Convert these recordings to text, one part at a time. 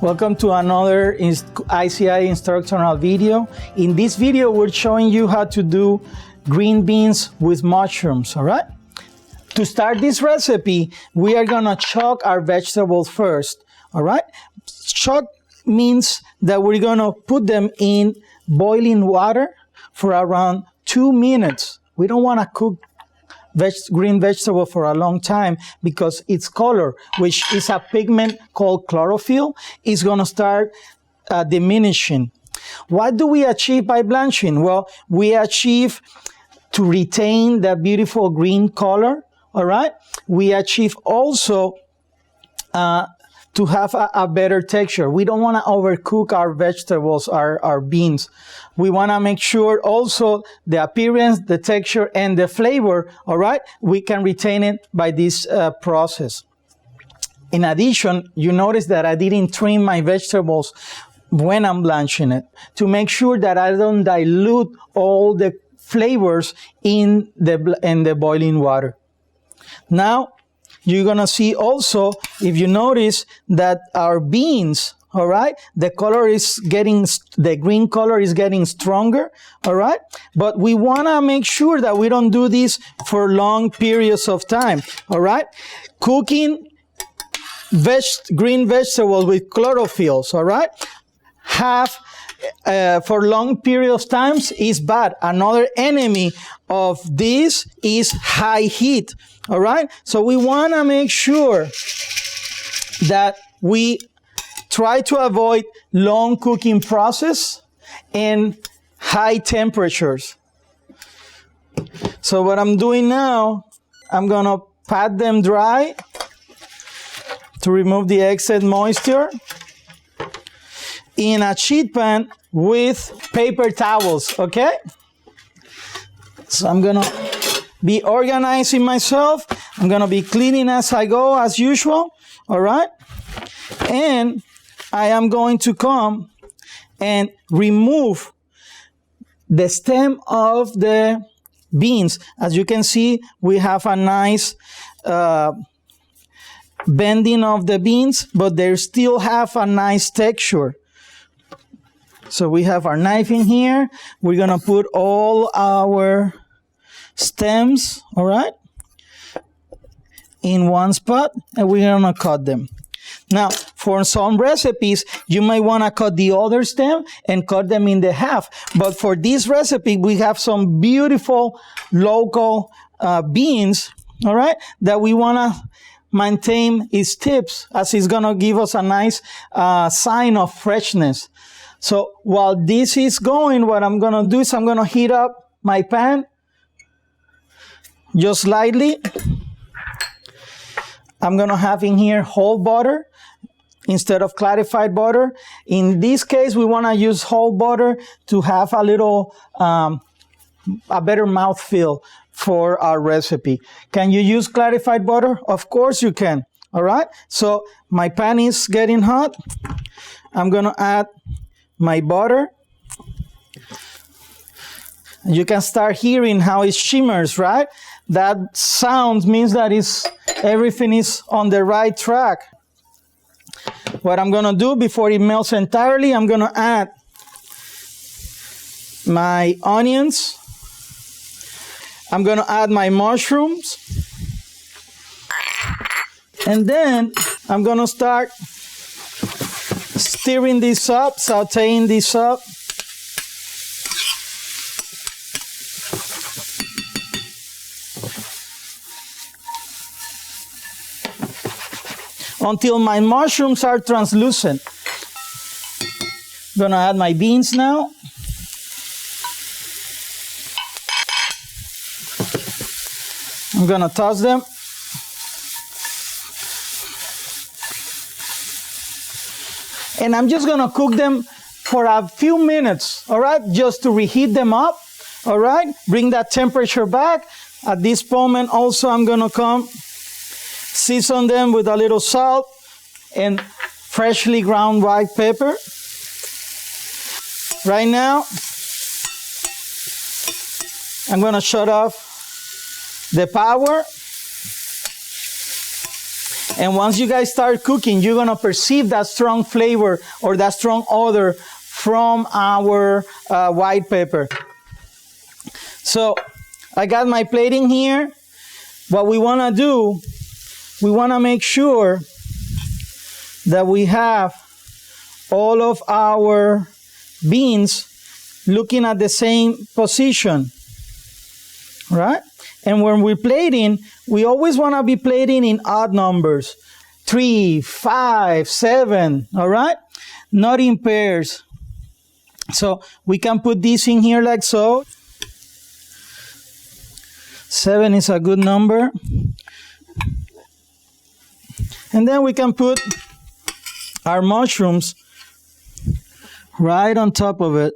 Welcome to another ICI instructional video. In this video, we're showing you how to do green beans with mushrooms, all right? To start this recipe, we are gonna chuck our vegetables first, all right? Chuck means that we're gonna put them in boiling water for around 2 minutes. We don't wanna cook green vegetable for a long time because its color, which is a pigment called chlorophyll, is going to start diminishing. What do we achieve by blanching? Well, we achieve to retain the beautiful green color, all right? We achieve also to have a better texture. We don't want to overcook our vegetables, our beans. We want to make sure also the appearance, the texture, and the flavor, all right, we can retain it by this process. In addition, you notice that I didn't trim my vegetables when I'm blanching it to make sure that I don't dilute all the flavors in the boiling water. Now, you're going to see also, if you notice, that our beans, all right, the green color is getting stronger, all right? But we want to make sure that we don't do this for long periods of time, all right? Cooking green vegetables with chlorophylls, all right, for long periods of time is bad. Another enemy of this is high heat, all right? So we want to make sure that we try to avoid long cooking process and high temperatures. So what I'm doing now, I'm going to pat them dry to remove the excess moisture in a sheet pan with paper towels, okay? So I'm gonna be organizing myself. I'm gonna be cleaning as I go, as usual, all right? And I am going to come and remove the stem of the beans. As you can see, we have a nice bending of the beans, but they still have a nice texture. So we have our knife in here. We're going to put all our stems, all right, in one spot, and we're going to cut them. Now, for some recipes, you might want to cut the other stem and cut them in the half. But for this recipe, we have some beautiful local beans, all right, that we want to maintain its tips, as it's going to give us a nice sign of freshness. So while this is going, what I'm going to do is I'm going to heat up my pan just slightly. I'm going to have in here whole butter instead of clarified butter. In this case, we want to use whole butter to have a little, a better mouthfeel for our recipe. Can you use clarified butter? Of course you can. All right. So my pan is getting hot. I'm going to add my butter. You can start hearing how it shimmers, right? That sound means that everything is on the right track. What I'm going to do before it melts entirely, I'm going to add my onions. I'm going to add my mushrooms. And then I'm going to start stirring this up, sauteing this up. Until my mushrooms are translucent. I'm gonna add my beans now. I'm gonna toss them. And I'm just gonna cook them for a few minutes, all right? Just to reheat them up, all right? Bring that temperature back. At this moment also, I'm gonna come season them with a little salt and freshly ground white pepper. Right now, I'm gonna shut off the power And once you guys start cooking, you're gonna perceive that strong flavor or that strong odor from our white pepper. So I got my plating here. What we wanna do, we wanna make sure that we have all of our beans looking at the same position, right? And when we're plating, we always want to be plating in odd numbers, 3, 5, 7, all right? Not in pairs. So we can put this in here like so. 7 is a good number. And then we can put our mushrooms right on top of it,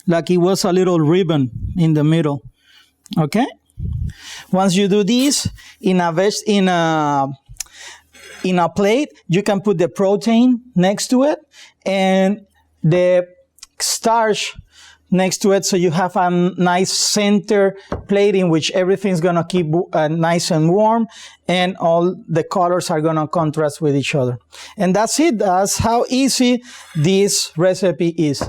like it was a little ribbon in the middle. Okay? Once you do this in a plate, you can put the protein next to it and the starch next to it, so you have a nice center plate in which everything's gonna keep nice and warm, and all the colors are gonna contrast with each other. And that's it. That's how easy this recipe is.